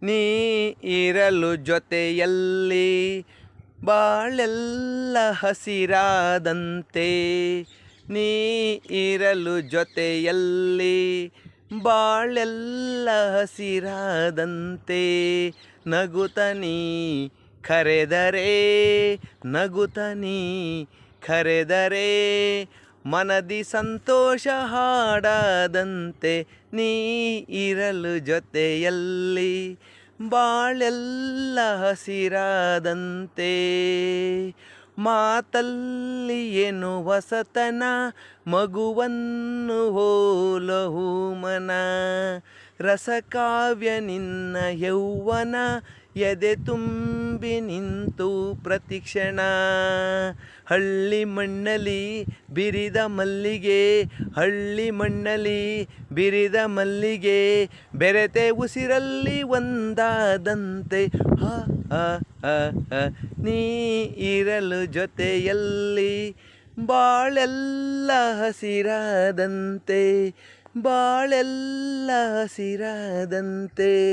ನೀ ಇರಲು ಜೊತೆಯಲ್ಲಿ ಬಾಳೆಲ್ಲ ಹಸಿರಾದಂತೆ. ನೀ ಇರಲು ಜೊತೆಯಲ್ಲಿ ಬಾಳೆಲ್ಲ ಹಸಿರಾದಂತೆ. ನಗುತ್ತನೀ ಕರೆದರೆ, ನಗುತ್ತನೀ ಕರೆದರೆ ಮನದಿ ಸಂತೋಷ ಹಾಡದಂತೆ. ನೀ ಇರಲು ಜೊತೆಯಲ್ಲಿ ಬಾಳೆಲ್ಲ ಹಸಿರಾದಂತೆ. ಮಾತಲ್ಲಿ ಏನು ಹೊಸತನ, ಮಗುವನ್ನು ಹೋಲಹು ಮನ. ರಸಕಾವ್ಯ ನಿನ್ನ ಯೌವನ, ಎದೆ ತುಂಬಿ ನಿಂತು ಪ್ರತಿಕ್ಷಣ. ಹಳ್ಳಿ ಮಣ್ಣಲ್ಲಿ ಬಿರಿದ ಮಲ್ಲಿಗೆ, ಹಳ್ಳಿ ಮಣ್ಣಲ್ಲಿ ಬಿರಿದ ಮಲ್ಲಿಗೆ, ಬೆರೆತೆ ಉಸಿರಲ್ಲಿ ಒಂದಾದಂತೆ. ಹ ಹ ಹ ಹ. ನೀ ಇರಲು ಜೊತೆಯಲ್ಲಿ ಬಾಳೆಲ್ಲ ಹಸಿರಾದಂತೆ, ಬಾಳೆಲ್ಲ ಹಸಿರಾದಂತೆ.